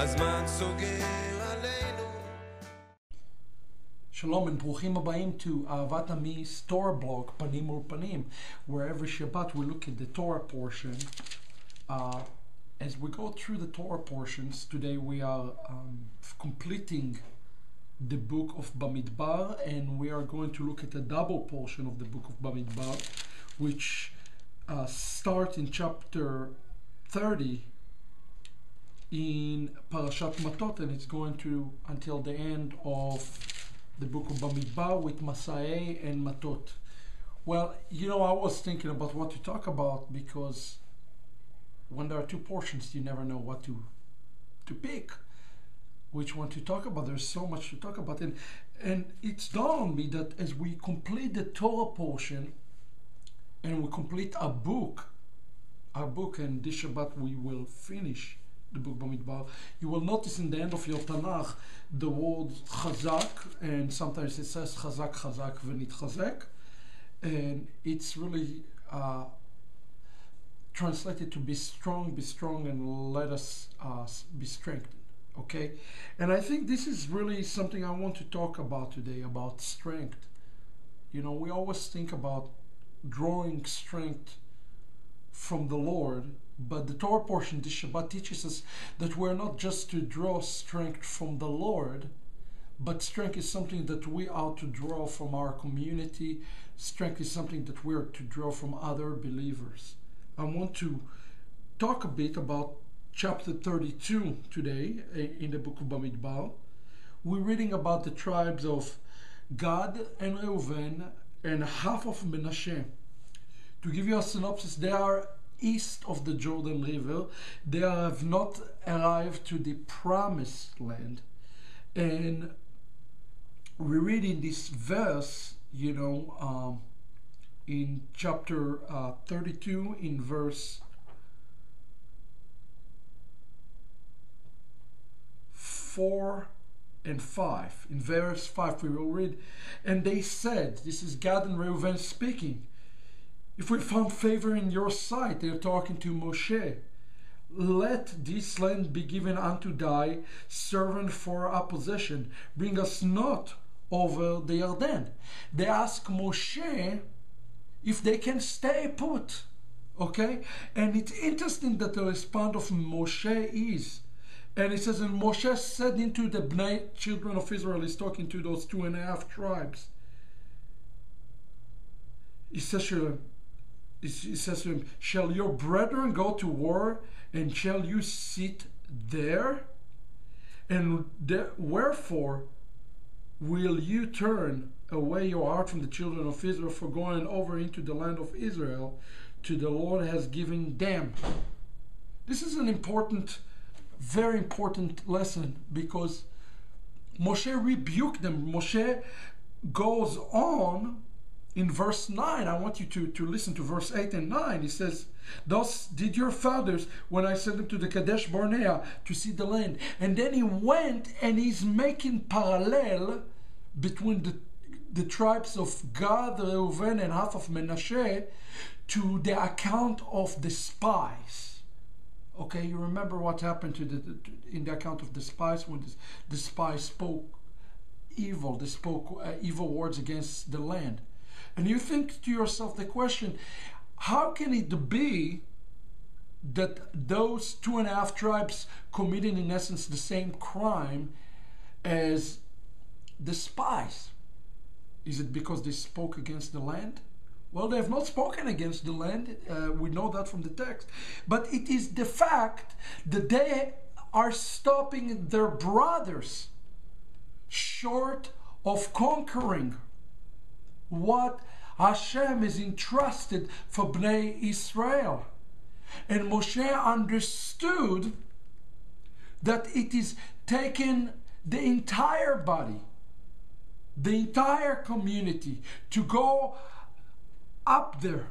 הזמן סוגר עלינו. Shalom and bruchim habayim to Ahavat Ami's Torah blog, Panim ul Panim, where every Shabbat we look at the Torah portion. As we go through the Torah portions, today we are completing the book of Bamidbar, and we are going to look at a double portion of the book of Bamidbar, which starts in chapter 30 in Parashat Mattot, and it's going to until the end of the book of Bamidbar with Masa'eh and Mattot. Well, you know, I was thinking about what to talk about, because when there are two portions, you never know what to pick, which one to talk about. There's so much to talk about, and it's dawned on me that as we complete the Torah portion and we complete our book, and this Shabbat we will finish the book Bamidbar, you will notice in the end of your Tanakh the word Chazak, and sometimes it says Chazak, Chazak, v'nitchazek, and it's really translated to be strong, and let us be strengthened. Okay, and I think this is really something I want to talk about today, about strength. You know, we always think about drawing strength from the Lord, but the Torah portion, this Shabbat, teaches us that we're not just to draw strength from the Lord, but strength is something that we are to draw from our community. Strength is something that we're to draw from other believers. I want to talk a bit about chapter 32 today in the book of Bamidbar. We're reading about the tribes of Gad and Reuven and half of Menashe. To give you a synopsis, they are east of the Jordan River. They have not arrived to the promised land. And we read in this verse, you know, in chapter 32, in verse 4 and 5. In verse 5 we will read, and they said, this is Gad and Reuven speaking, if we found favor in your sight, they're talking to Moshe, let this land be given unto thy servant for our possession. Bring us not over the Yarden. They ask Moshe if they can stay put. Okay? And it's interesting that the response of Moshe is, and it says, and Moshe said into the Bnei, children of Israel, he's talking to those 2.5 tribes. He says to him, shall your brethren go to war, and shall you sit there? And wherefore will you turn away your heart from the children of Israel for going over into the land of Israel to the Lord has given them? This is an important, very important lesson, because Moshe rebuked them. Moshe goes on in verse 9. I want you to listen to verse 8 and 9. He says, thus did your fathers when I sent them to the Kadesh Barnea to see the land. And then he went and he's making parallel between the tribes of Gad, Reuven, and half of Menashe to the account of the spies. Okay, you remember what happened in the account of the spies, when the spies spoke evil. They spoke evil words against the land. And you think to yourself the question, how can it be that those 2.5 tribes committed in essence the same crime as the spies? Is it because they spoke against the land? Well, they have not spoken against the land. We know that from the text. But it is the fact that they are stopping their brothers short of conquering what Hashem is entrusted for Bnei Israel. And Moshe understood that it is taking the entire body, the entire community, to go up there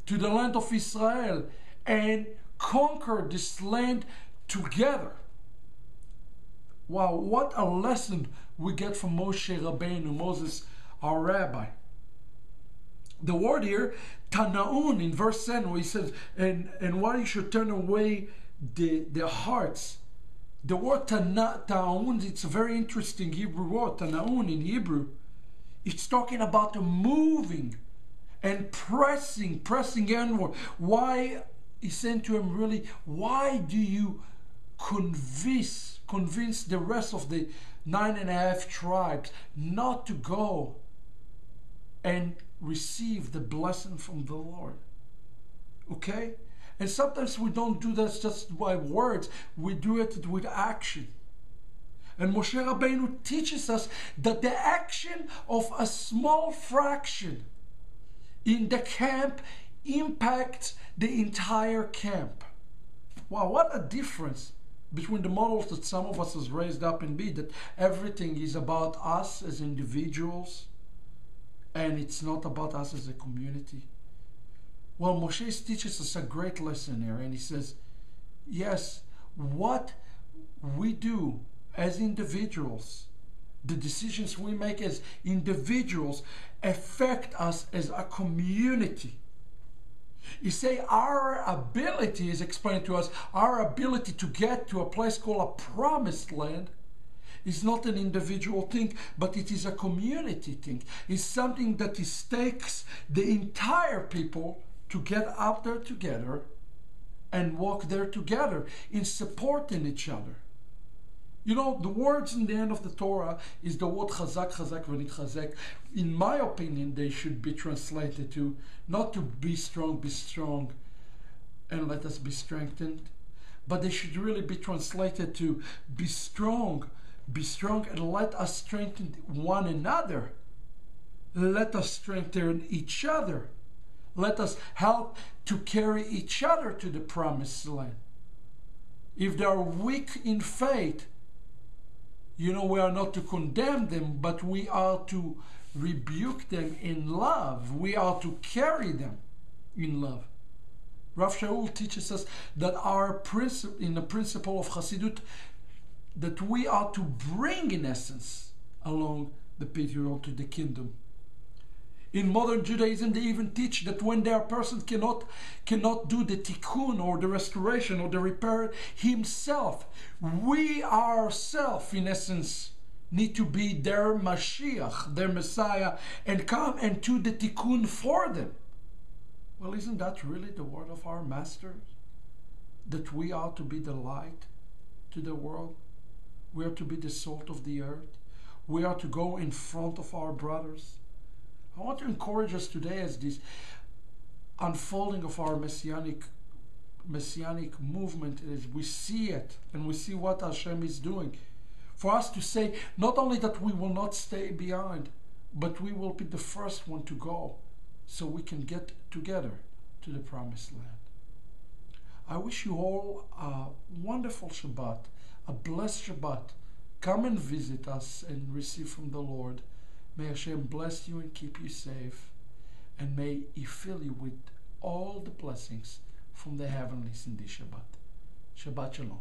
to the land of Israel and conquer this land together. Wow, what a lesson we get from Moshe Rabbeinu, Moses, our rabbi. The word here, Tanaun, in verse 10, where he says, and why you should turn away their hearts, The word ta'un, it's a very interesting Hebrew word, ta'un in Hebrew. It's talking about the moving and pressing inward. Why, he said to him, really, why do you convince the rest of the 9.5 tribes not to go and receive the blessing from the Lord? Okay? And sometimes we don't do that just by words, we do it with action. And Moshe Rabbeinu teaches us that the action of a small fraction in the camp impacts the entire camp. Wow, what a difference between the models that some of us has raised up in be, that everything is about us as individuals and it's not about us as a community. Well, Moshe teaches us a great lesson here, and he says, yes, what we do as individuals, the decisions we make as individuals affect us as a community. You say our ability is explained to us, our ability to get to a place called a promised land is not an individual thing, but it is a community thing. It's something that it takes the entire people to get out there together and walk there together in supporting each other. You know, the words in the end of the Torah is the word chazak, chazak, v'nitchazek. In my opinion, they should be translated to, not to be strong, and let us be strengthened, but they should really be translated to be strong, and let us strengthen one another. Let us strengthen each other. Let us help to carry each other to the promised land. If they are weak in faith, you know, we are not to condemn them, but we are to rebuke them in love. We are to carry them in love. Rav Shaul teaches us that in the principle of Chassidut, that we are to bring, in essence, along the people to the kingdom. In modern Judaism, they even teach that when their person cannot do the tikkun or the restoration or the repair himself, we ourselves, in essence, need to be their Mashiach, their Messiah, and come and do the tikkun for them. Well, isn't that really the word of our Master? That we are to be the light to the world. We are to be the salt of the earth. We are to go in front of our brothers. I want to encourage us today as this unfolding of our messianic movement, as we see it and we see what Hashem is doing, for us to say not only that we will not stay behind, but we will be the first one to go so we can get together to the promised land. I wish you all a wonderful Shabbat, a blessed Shabbat. Come and visit us and receive from the Lord. May Hashem bless you and keep you safe, and may He fill you with all the blessings from the heavenlies in this Shabbat. Shabbat Shalom.